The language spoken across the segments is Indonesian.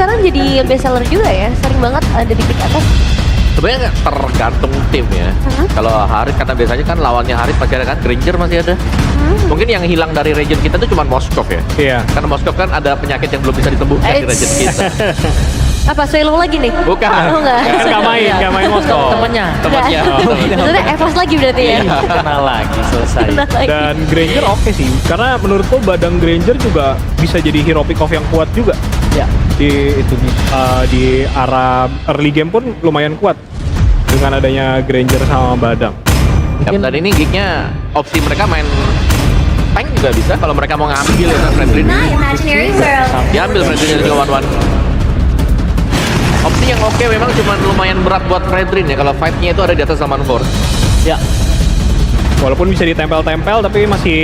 sekarang jadi best seller juga ya, sering banget ada di pick atas. Sebenarnya tergantung tim ya. Kalau Harit karena biasanya kan lawannya Harit masih ada kan, Granger masih ada. Mungkin yang hilang dari region kita tuh cuma Moskov ya. Iya. Karena Moskov kan ada penyakit yang belum bisa disembuhkan di region kita. Apa Silo lagi nih? Bukan. Oh enggak. Nggak main Moskow. Temennya. Temannya. Maksudnya Evos lagi berarti ya? Kenal lagi selesai. Kenal lagi. Dan Granger oke sih, karena menurutku Badang Granger juga bisa jadi hero pick off yang kuat juga. Ya. Di arah early game pun lumayan kuat dengan adanya Granger sama Badang. Dan ini gignya opsi mereka main tank juga bisa kalau mereka mau ngambil ya Fredrin. Imaginary world. Diambil Fredrin dari 1-1. Opsi yang oke memang cuma lumayan berat buat Fredrin ya kalau fight-nya itu ada di atas Saman Force. Ya. Walaupun bisa ditempel-tempel tapi masih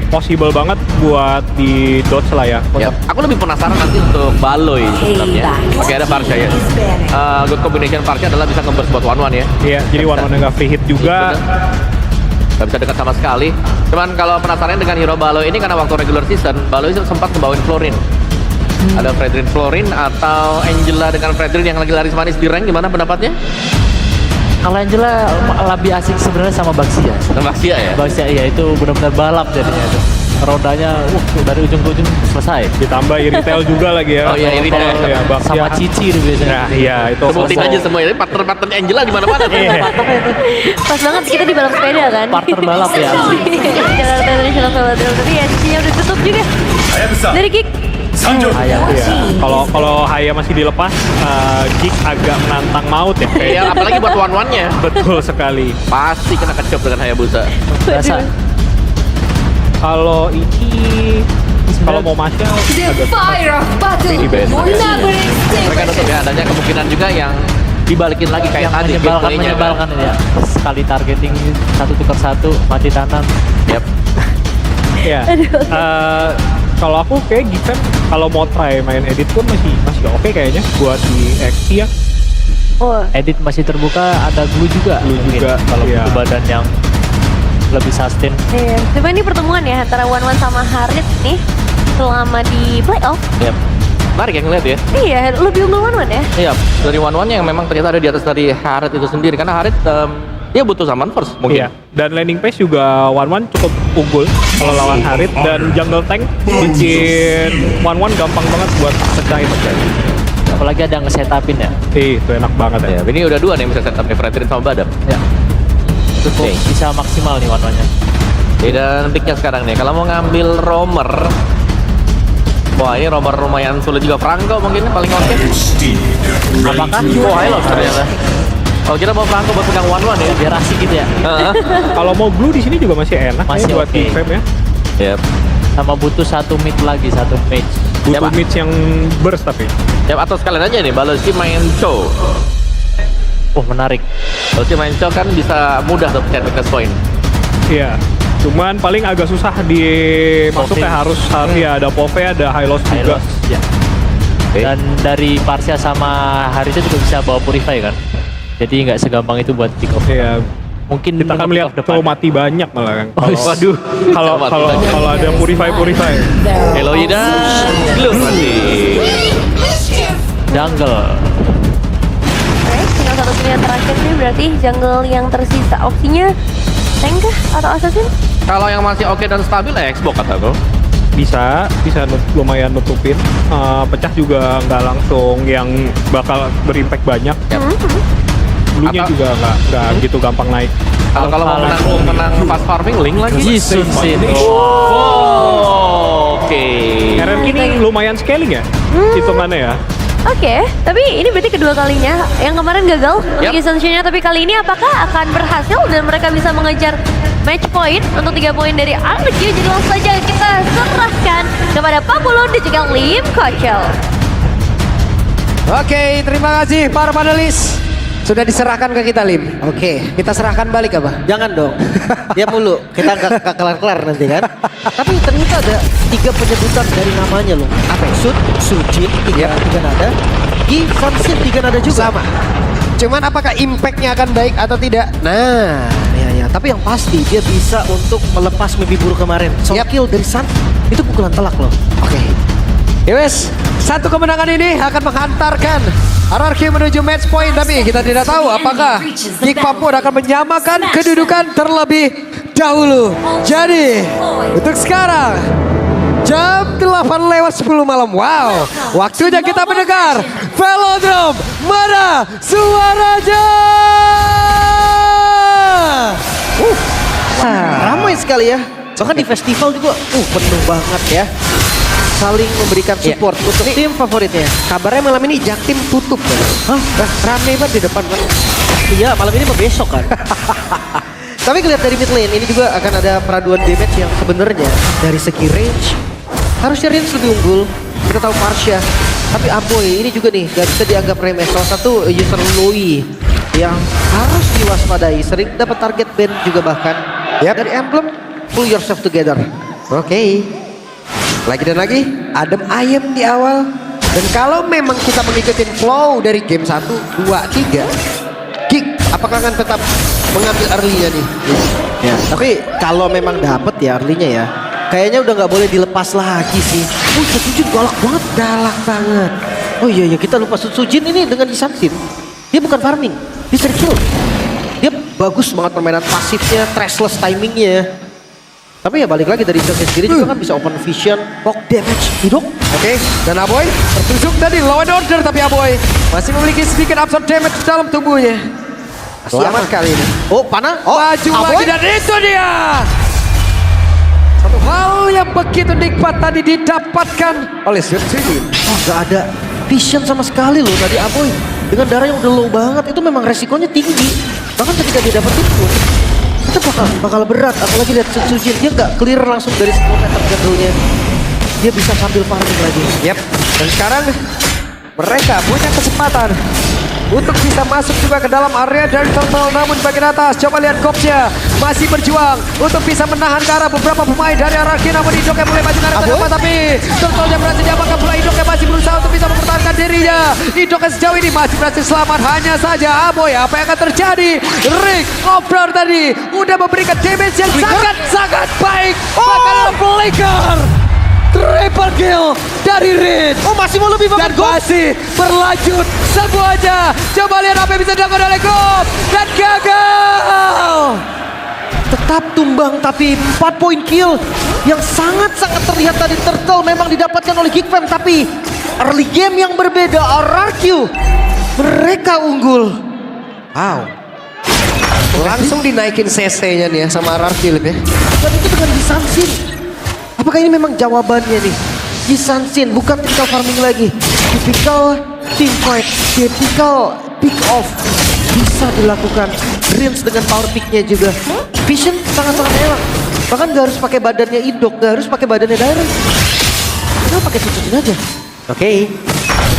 possible banget buat di dodge lah ya. Ya, aku lebih penasaran nanti untuk Baloy sebenarnya. Pakai ada Parsha ya. Good combination Parsha adalah bisa nge-burst buat 1-1 ya. Iya, jadi one-one nggak free hit juga. Gak bisa dekat sama sekali. Cuman kalau penasaran dengan hero Baloy ini karena waktu regular season, Baloy sempat ngebawain Florin. Ada Fredrin Florin atau Angela dengan Fredrin yang lagi laris manis di rank, gimana pendapatnya? Kalau Angela lebih asik sebenarnya sama Baxia. Dan Baxia ya? Baxia iya itu benar-benar balap jadinya itu. Rodanya dari ujung ke ujung selesai. Ditambah Iritel juga lagi ya. Oh iya, Iritel. Ya, Sama Cici itu biasanya. Nah, iya itu. Sebutin aja semua ini partner-partner Angela di mana-mana. Pas banget kita di balap sepeda kan? Partner balap ya. Jakarta International Velodrome, tapi ya sisinya udah tutup juga. Dari kick. Ayam. Iya. Kalau Haya masih dilepas, Gig agak menantang maut ya. Iya, apalagi buat 1-1-nya. Betul sekali. Pasti kena kecop dengan Hayabusa. Biasa. Kalau ini kalau mau Masya agak Fire of battle Ini best. will never Mereka nutup ya, adanya kemungkinan juga yang dibalikin lagi kayak Yang tadi menyebalkan ya. Sekali targeting satu tukar satu mati tanam. Yap. ya. Kalau aku kayak Given kalau mau try main edit pun masih oke kayaknya buat di XP ya. Oh, Edit masih terbuka, ada glue juga. Glue mungkin. juga, Kalau iya. butuh badan yang lebih sustain. iya. Coba ini pertemuan ya antara Wan sama Harit nih selama di playoff. Yap. Menarik ya ngeliat ya. Iya, lebih unggul Wan ya. Iya, dari 1-1-nya yang memang ternyata ada di atas dari Harit itu sendiri. Karena Harit dia butuh Saman First mungkin. Iya. Dan landing pace juga One cukup unggul kalau lawan Harit dan jungle tank bikin One gampang banget buat pecahin. Apalagi ada yang nge-setupin ya. Itu enak banget ya. Ya, ini udah dua nih yang bisa setup nih, Fredrin sama Badam. Ya. Cukup Oke. bisa maksimal nih warnanya. Oke, dan picknya sekarang nih, kalau mau ngambil roamer, wah ini roamer lumayan sulit juga. Franco mungkin paling oke. Apakah? Oh, halo ternyata. Oh, kita mau Franco buat pegang 1-1 ya. Biar asik gitu ya. Kalau mau glue di sini juga masih enak Masih ya buat oke. di vape ya. Yap. Sama butuh satu mid lagi, satu mage. Butuh Pak. mid yang burst tapi. Yap, atau sekalian aja nih, Balozi main show. Oh menarik. Balozi main show kan bisa mudah tuh pecahin weakness point. Iya. Cuman paling agak susah di masuknya harus ya ada Pove, ada high loss juga. Hylos, ya. Oke. Dan dari Parsha sama Haritha juga bisa bawa Purify kan. Jadi nggak segampang itu buat pick off. Iya. Mungkin Kita akan melihat cowok mati banyak malah kan. Oh, Waduh. Kalau Cowok mati kalau banyak. kalau ada purify. Hello Ida, belum mati. jungle. Oke, tinggal satu pilihan terakhir nih berarti jungle yang tersisa opsinya tank kah atau assassin? Kalau yang masih oke dan stabil ya Xbox kataku. Bisa lumayan nutupin. Pecah juga nggak langsung yang bakal berimpact banyak. Dulunya Atau- juga nggak gitu gampang naik. Kalau mau menang fast farming link lagi. Jisun Sin. Oh, oke. RRQ ini lumayan scaling ya, hitungannya ya. Oke, tapi ini berarti kedua kalinya. Yang kemarin gagal untuk Yap. Ascension-nya, tapi kali ini apakah akan berhasil dan mereka bisa mengejar match point untuk 3 poin dari RRQ? Jadi langsung saja kita serahkan kepada Pamulon dan juga Lim Kochel. Oke, terima kasih para panelis. Sudah diserahkan ke kita, Lim. Oke, kita serahkan balik apa? Jangan dong, dia mulu, kita nggak kelar-kelar nanti kan. Tapi ternyata ada 3 penyebutan dari namanya loh. Apa ya? Sujin, tiga nada. Gi, Samsin, 3 nada juga. Sama. Cuman apakah impactnya akan baik atau tidak? Nah, ya. Tapi yang pasti dia bisa untuk melepas mimpi buruk kemarin. Soul Yap. kill dari Sun, itu pukulan telak loh. Oke. Ya wes, satu kemenangan ini akan menghantarkan RRQ menuju match point, tapi kita tidak tahu apakah Geek Papua akan menyamakan kedudukan terlebih dahulu. Jadi untuk sekarang jam 8:10 malam. Wow, waktunya kita mendengar Velodrome mana suaranya. Ramai sekali ya. Bahkan di festival juga penuh banget ya. Saling memberikan support untuk tim favoritnya. Kabarnya malam ini Jaktim tutup. Hah? Rame banget di depan. Iya, malam ini besok kan. Tapi kelihatan dari mid lane ini juga akan ada peraduan damage yang sebenarnya dari segi range harusnya Rins lebih unggul. Kita tahu Marsha. Tapi Aboy ini juga nih gak bisa dianggap remeh. Salah satu user Lui yang harus diwaspadai. Sering dapat target ban juga bahkan. Dari emblem pull yourself together. Oke. Lagi dan lagi adem ayem di awal. Dan kalau memang kita mengikuti flow dari game 1, 2, 3, Geek apakah akan tetap mengambil early-nya nih? Ya, tapi kalau memang dapat ya early-nya ya, kayaknya udah nggak boleh dilepas lagi sih. Sujin galak banget. Galak banget. Oh iya kita lupa Sujin ini dengan disansin. Dia bukan farming, dia cari kill. Dia bagus banget permainan pasifnya, trashless timingnya. Tapi ya balik lagi dari Joknya sendiri juga kan bisa open vision, poke damage, hidup. Oke, dan Aboy tertusuk tadi law and order, tapi Aboy masih memiliki sedikit absorb damage dalam tubuhnya. Selamat kali ini. Oh panah, Maju lagi dan itu dia. Satu hal yang begitu nikmat tadi didapatkan oleh Sujin. Oh gak ada vision sama sekali loh tadi Aboy. Dengan darah yang udah low banget itu memang resikonya tinggi. Bahkan ketika dia dapetin pun itu bakal berat. Apalagi lihat Sujin, dia nggak clear langsung dari 10 meter jungle-nya. Dia bisa sambil farming lagi. Yap. Dan sekarang mereka punya kesempatan untuk bisa masuk juga ke dalam area dari Turtle, namun bagian atas coba lihat Kopsnya masih berjuang untuk bisa menahan ke arah beberapa pemain dari RRQ, namun Idok yang mulai maju ke arah depan, tapi Turtle-nya berhasil diamankan pula. Idok yang masih berusaha untuk bisa mempertahankan dirinya. Idok yang sejauh ini masih berhasil selamat, hanya saja Aboy apa yang akan terjadi? Ring of Blood tadi udah memberikan damage yang sangat-sangat baik. Bahkan Flicker triple kill dari Rin. Oh masih mau lebih Dan banget gol. masih berlanjut semuanya. Coba lihat apa yang bisa dilakukan oleh Gop. Dan gagal. Tetap tumbang tapi 4 point kill yang sangat-sangat terlihat tadi. Turtle memang didapatkan oleh Geek Fam, tapi early game yang berbeda. RRQ mereka unggul. Wow. Langsung dinaikin CC-nya nih ya sama RRQ ya. Dan itu dengan disansin. Apakah ini memang jawabannya nih? Disansin, bukan typical farming lagi. Typical team fight, typical pick off. Bisa dilakukan. Rins dengan power picknya juga. Vision sangat-sangat enak. Bahkan gak harus pakai badannya Idok, gak harus pakai badannya Dairon. Kita pakai Sujin aja. Oke.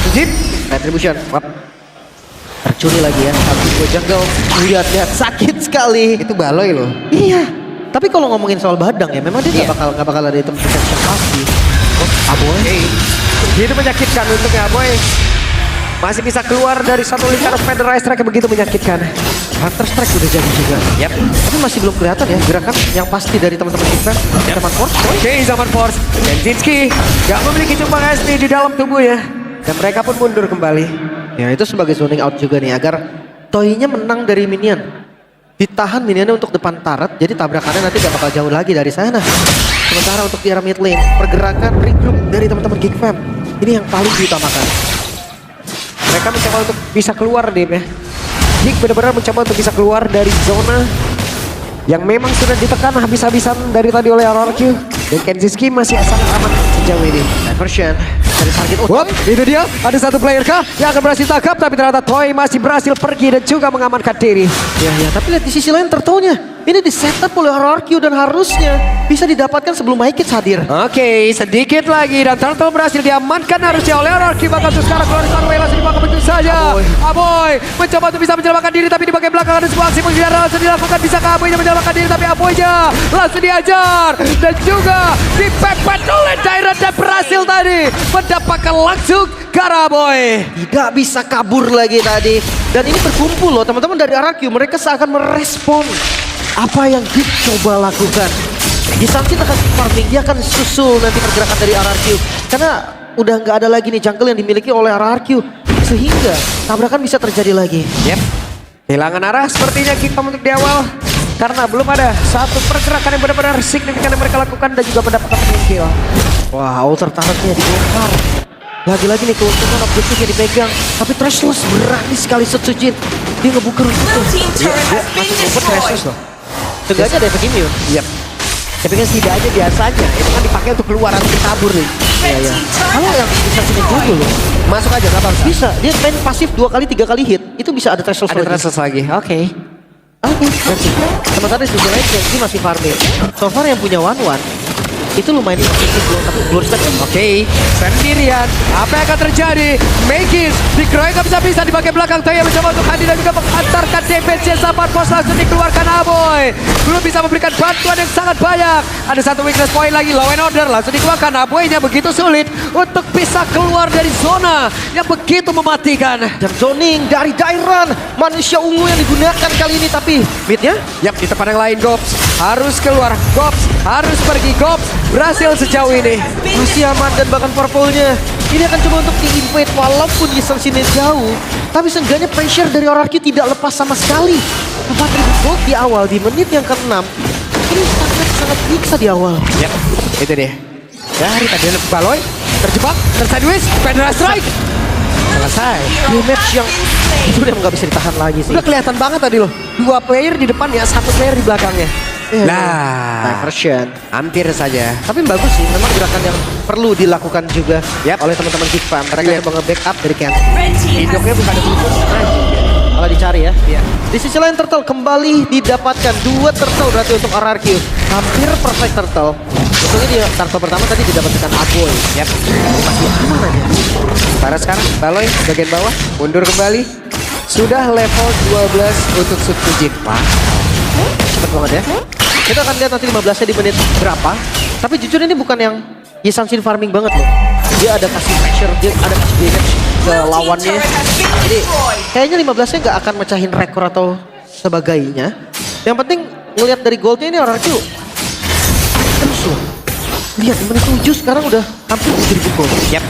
Sujin, retribution. Wap. Tercuri lagi ya. Habis gue jungle. Lihat sakit sekali. Itu Baloy loh. Iya. Tapi kalau ngomongin soal badang ya, memang dia nggak bakal ada item protection pasti. Oh, Aboy. Itu menyakitkan untuknya Aboy. Masih bisa keluar dari satu lingkaran Federal Strike yang begitu menyakitkan. Hunter Strike udah jadi juga. Yap. Tapi masih belum kelihatan ya gerakan yang pasti dari teman-teman kita. Zaman Force. Oke, Zaman Force. Dan Zinski gak memiliki cumbang SD di dalam tubuhnya. Dan mereka pun mundur kembali. Ya itu sebagai zoning out juga nih agar Toy-nya menang dari minion. Ditahan minionnya untuk depan turret, jadi tabrakannya nanti gak bakal jauh lagi dari sana. Sementara untuk di area mid lane, pergerakan regroup dari teman-teman Geek Fam ini yang paling diutamakan. Mereka mencoba untuk bisa keluar nih ya. Geek benar-benar mencoba untuk bisa keluar dari zona yang memang sudah ditekan habis-habisan dari tadi oleh RRQ. Dan Kenziski masih sangat aman sejauh ini. Diversion dari target. Wop, itu dia. Ada satu player kah yang akan berhasil tangkap, tapi ternyata Toy masih berhasil pergi dan juga mengamankan diri. Ya, tapi lihat di sisi lain Turtle-nya. Ini di setup oleh RRQ dan harusnya bisa didapatkan sebelum Maikits hadir. Oke, sedikit lagi dan Turtle berhasil diamankan harusnya oleh RRQ. Bahkan untuk sekarang keluar Sunway langsung dibawa begitu saja. Aboy mencoba untuk bisa menyelamatkan diri, tapi di bagian belakang ada sebuah aksi menghindar langsung dilakukan. Bisakah Aboynya menyelamatkan diri, tapi Aboynya langsung diajar dan juga dipepet oleh Dairon dan berhasil tadi mendapatkan langsung ke arah Aboy. Tidak bisa kabur lagi tadi. Dan ini berkumpul loh teman-teman dari RRQ. Mereka seakan merespon apa yang Geek coba lakukan. Disansin akan farming, dia akan susul nanti pergerakan dari RRQ. Karena udah nggak ada lagi nih jungle yang dimiliki oleh RRQ. Sehingga tabrakan bisa terjadi lagi. Yep. Kehilangan arah sepertinya Kingdom untuk di awal. Karena belum ada satu pergerakan yang benar-benar signifikan yang mereka lakukan dan juga mendapatkan kill. Wah, outer turretnya dibongkar. Lagi-lagi nih keuntungan objektifnya dipegang. Tapi Thrashless berani sekali Setsujin. Dia ngebuka rumputnya. Dia masih ngumpet Thrashless loh. Seenggaknya ada efek immune. Yep. Tapi kan setidaknya biasanya itu kan dipakai untuk keluar atau kabur nih. Iya. Kalau yang bisa sini dulu loh. Masuk aja nggak apa-apa. Bisa, dia main pasif 2 kali 3 kali hit. Itu bisa ada Thrashless Ada lagi. Thrashless lagi. Oke. Oke, berarti. Sementara di sisi lain Genji masih farming. So far yang punya one itu lumayan efektif loh, tapi Glory Step Oke, sendirian. Apa yang akan terjadi? Make it dikeroyok bisa-bisa di bagian belakang. Toya mencoba untuk hadir dan juga mengantarkan defense Saban Pos langsung dikeluarkan Aboy. Belum bisa memberikan bantuan yang sangat banyak. Ada satu weakness point lagi, Law and Order langsung dikeluarkan. Aboy-nya begitu sulit untuk bisa keluar dari zona yang begitu mematikan. dan zoning dari Dairon. Manusia ungu yang digunakan kali ini, tapi midnya Yap, di tempat yang lain Gops harus keluar. Gops harus pergi. Gops berhasil sejauh ini. masih aman dan bahkan purple-nya. Ini akan coba untuk di-invade walaupun distance-nya jauh. Tapi seenggaknya pressure dari RRQ tidak lepas sama sekali. 4.000 gold di awal di menit yang ke-6. Ini sangat nyiksa di awal. Yap, itu dia. Dari tadi ada Baloy terjebak, tersandwich, Pendra Strike. Selesai. Damage yang itu udah nggak bisa ditahan lagi sih. Udah kelihatan banget tadi loh. 2 player di depan ya, 1 player di belakangnya. Diversion. Hampir saja. Tapi bagus sih, memang gerakan yang perlu dilakukan juga oleh teman-teman Geek Fam. Mereka Lihat. coba nge-backup dari Ken. Hidupnya bukan ada tutup. Malah dicari ya. Iya. Di sisi lain Turtle kembali didapatkan 2 Turtle berarti untuk RRQ. Hampir perfect Turtle. Untungnya di Turtle pertama tadi didapatkan Aboy. Yap. Masih aman aja. Para sekarang Baloy bagian bawah mundur kembali. Sudah level 12 untuk Sukujin. Wah, Cepet banget ya. Kita akan lihat nanti 15-nya di menit berapa. Tapi jujur ini bukan yang Yisansin farming banget loh. Dia ada kasih pressure, dia ada kasih damage ke lawannya. Jadi kayaknya 15-nya nggak akan mecahin rekor atau sebagainya. Yang penting ngelihat dari goldnya ini RRQ terus loh. Lihat di menit 7 sekarang udah hampir 7.000 gold. yap.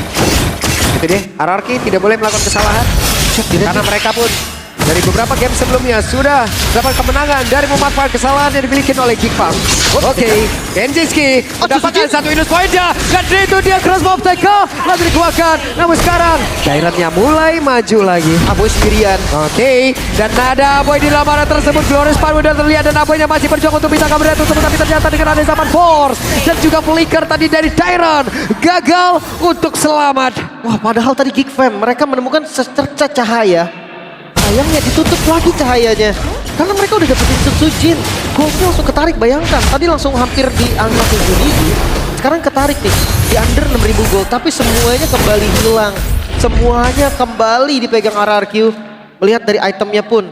Itu dia. RRQ tidak boleh melakukan kesalahan. Karena mereka pun dari beberapa game sebelumnya sudah dapat kemenangan dari memanfaatkan kesalahan yang dimiliki oleh Geek Fam. Oke, Genjiski mendapatkan satu minus poinnya. Dan itu dia crossbow tackle lalu dikeluarkan. Namun sekarang Daironnya mulai maju lagi. Aboy sendirian. Oke, dan ada Aboy di dalam arah tersebut. Glorious Pan udah terlihat dan Aboynya masih berjuang untuk bisa kabur tersebut. Tapi ternyata dengan ada Zaman Force dan juga flicker tadi dari Dairon gagal untuk selamat. Wah, padahal tadi Geek Fam mereka menemukan secerca cahaya. Sayangnya ditutup lagi cahayanya. Karena mereka udah dapetin Setsujin. Goldnya langsung ketarik, bayangkan. Tadi langsung hampir di angka 7.000. Sekarang ketarik nih, di under 6.000 gold. Tapi semuanya kembali hilang. Semuanya kembali dipegang RRQ. Melihat dari itemnya pun.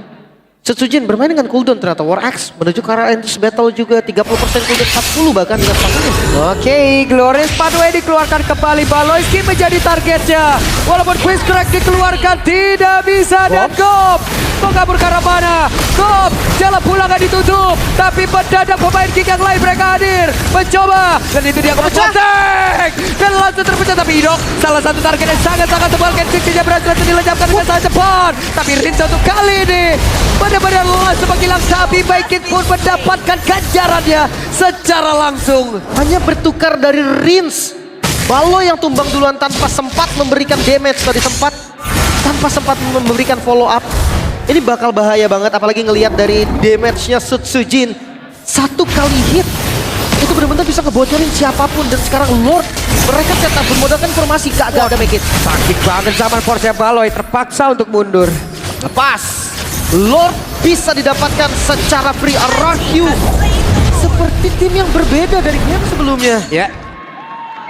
Setsujin bermain dengan cooldown ternyata. War Axe menuju ke arah Endless Battle juga. 30% cooldown, 40 bahkan dengan pasangnya. Oke, Glorious Pathway dikeluarkan kembali. Baloyski menjadi targetnya. Walaupun Quiz Crack dikeluarkan tidak bisa. Dan Gop menggabur ke arah mana? Gop jalan pulang gak ditutup. Tapi mendadak pemain kick yang lain mereka hadir. Mencoba. Dan itu dia kepecotek. Dan langsung terpecah. Tapi Idok salah satu target yang sangat-sangat tebal. Kenjinya berhasil dilenyapkan dengan sangat cepat. Tapi Rinso untuk kali ini benar-benar langsung menghilang. Tapi Viking pun mendapatkan ganjarannya secara langsung. Hanya bertukar dari Rins. Balo yang tumbang duluan tanpa sempat memberikan damage tadi, tanpa sempat memberikan follow up. Ini bakal bahaya banget apalagi ngelihat dari damage-nya Setsujin. 1 kali hit itu benar-benar bisa ngebocorin siapapun. Dan sekarang Lord mereka tetap bermodalkan formasi gagal ada make it. Sakit banget Zaman Force-nya Baloy terpaksa untuk mundur. Lepas Lord bisa didapatkan secara free. RRQ seperti tim yang berbeda dari game sebelumnya. Ya,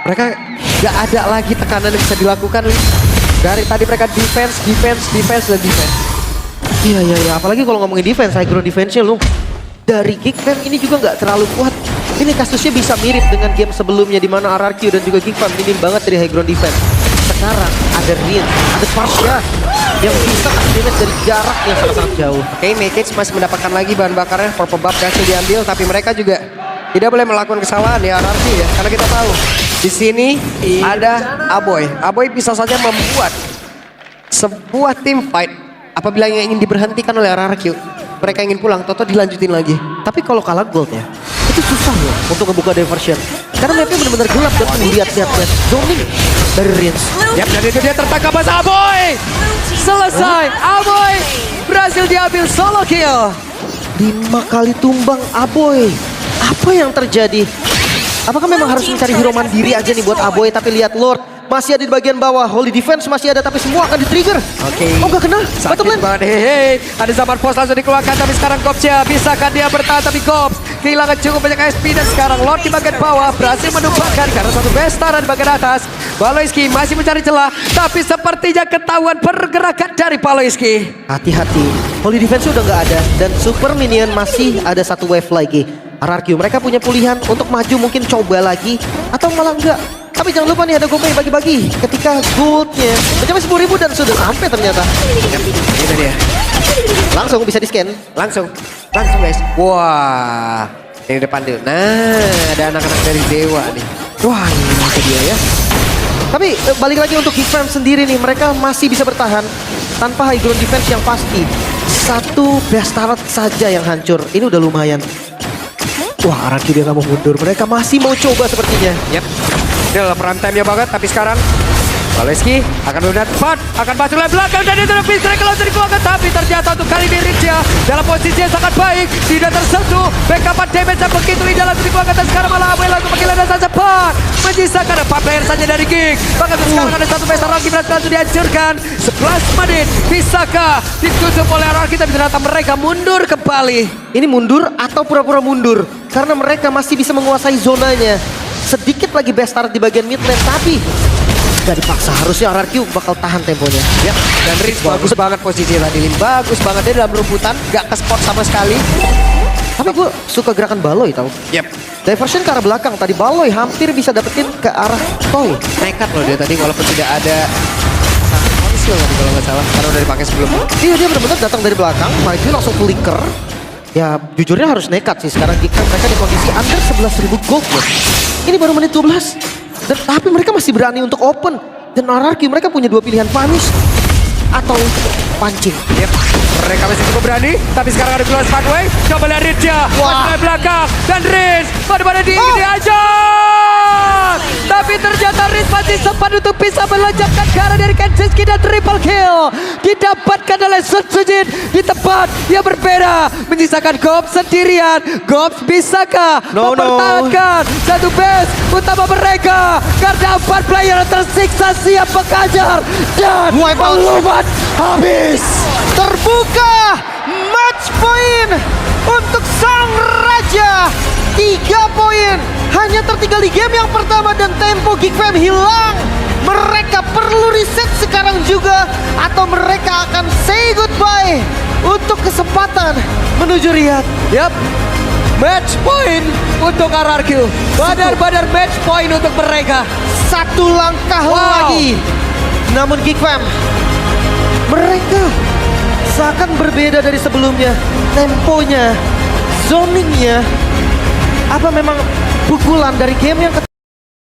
mereka gak ada lagi tekanan yang bisa dilakukan. Dari tadi mereka defense, dan defense. Iya. Apalagi kalau ngomongin defense, high ground defense-nya lu. Dari Geek Fam ini juga nggak terlalu kuat. Ini kasusnya bisa mirip dengan game sebelumnya di mana RRQ dan juga Geek Fam minim banget dari high ground defense. Sekarang ada Rin, ada Parsha yang bisa kasih damage dari jarak yang sangat-sangat jauh. Oke, Makeage masih mendapatkan lagi bahan bakarnya. Purple Buff berhasil diambil, tapi mereka juga tidak boleh melakukan kesalahan ya RRQ ya. Karena kita tahu Di sini ada Aboy. Aboy bisa saja membuat sebuah tim fight apabila yang ingin diberhentikan oleh RRQ. Mereka ingin pulang, toto dilanjutin lagi. Tapi kalau kalah gold ya, itu susah loh untuk ngebuka diversion. Karena mapnya benar-benar gelap dan lihat zoning dari Rins. Yap, dan itu dia tertangkap Mas Aboy. Selesai, Aboy berhasil diambil solo kill. 5 kali tumbang Aboy. Apa yang terjadi? Apakah memang harus mencari hero mandiri aja nih buat Aboy? Tapi lihat Lord masih ada di bagian bawah. Holy Defense masih ada tapi semua akan di-trigger. Oke. Oh gak kena. Bottom Sakit lane. banget, hei. Ada Zaman Force langsung dikeluarkan, tapi sekarang Gobsnya. Bisakah dia bertahan, tapi Gobs kehilangan cukup banyak SP. Dan sekarang Lord di bagian bawah berhasil menumpahkan karena satu Bestara di bagian atas. Paloiski masih mencari celah, tapi sepertinya ketahuan pergerakan dari Paloiski. Hati-hati. Holy Defense udah gak ada. Dan Super Minion masih ada satu wave lagi. RRQ mereka punya pilihan untuk maju, mungkin coba lagi. Atau malah enggak. Tapi jangan lupa nih ada GoPay bagi-bagi. Ketika goldnya mencapai 10.000 dan sudah sampai ternyata. Itu dia. Langsung bisa di-scan. Langsung guys. Wah, ini depan dulu. Nah, ada anak-anak dari Dewa nih. Wah ini itu dia ya. Tapi balik lagi untuk Geekfam sendiri nih. Mereka masih bisa bertahan tanpa high ground defense yang pasti. Satu Bastard saja yang hancur. Ini udah lumayan. Wah RRQ dia gak mau mundur. Mereka masih mau coba sepertinya. Yap. Ini dalam prime time-nya banget, tapi sekarang Paloiski akan benar tepat, akan masuk dari belakang dan itu lebih strike kalau dikeluarkan, tapi ternyata untuk kali ini Ritja dalam posisi yang sangat baik, tidak tersentuh, backupan damage yang begitu indah langsung dikeluarkan dan sekarang malah Aboy langsung menggila dan cepat menyisakan 4 player saja dari Geek. Bahkan sekarang ada satu pesta lagi berhasil langsung dihancurkan. 11 menit, bisakah ditutup oleh RRQ, tapi ternyata mereka mundur kembali. Ini mundur atau pura-pura mundur. Karena mereka masih bisa menguasai zonanya. Sedikit lagi Bastard di bagian mid lane, tapi gak dipaksa, harusnya RRQ bakal tahan temponya. Ya, dan Rins bagus banget posisinya tadi, Lim. Bagus banget dia dalam rumputan, gak ke spot sama sekali. Tapi gue suka gerakan Baloy tau. Yep. Diversion ke arah belakang, tadi Baloy hampir bisa dapetin ke arah Toy. Nekat loh dia tadi walaupun tidak ada konsil tadi kalau nggak salah, karena udah dipakai sebelumnya. Iya dia benar-benar datang dari belakang, maju langsung flicker. Ya jujurnya harus nekat sih sekarang kita mereka di kondisi under 11.000 gold loh. Ini baru menit 12. Dan, tapi mereka masih berani untuk open. Dan RRQ mereka punya dua pilihan, punish atau pancing. Yep. Mereka masih cukup berani, tapi sekarang ada Glorious Pathway. Coba lihat Ritja, masih dari belakang. Dan Rins, pada dihajar. Tapi ternyata Rins masih sempat untuk bisa melanjutkan karena dari Kensiski dan triple kill. Didapatkan oleh Sun Sujin di tempat yang berbeda. Menyisakan Gobs sendirian. Gobs bisakah mempertahankan satu base utama mereka? Karena 4 player tersiksa siap mengajar. Dan pelumat habis. Terbuka match point untuk sang raja. 3 poin hanya tertinggal di game yang pertama dan tempo Geekfam hilang. Mereka perlu reset sekarang juga atau mereka akan say goodbye untuk kesempatan menuju Riyadh. Yap. Match point untuk RRQ. Benar-benar match point untuk mereka. Satu langkah lagi. Namun Geekfam, mereka seakan berbeda dari sebelumnya. Temponya, zoningnya, apa memang pukulan dari game yang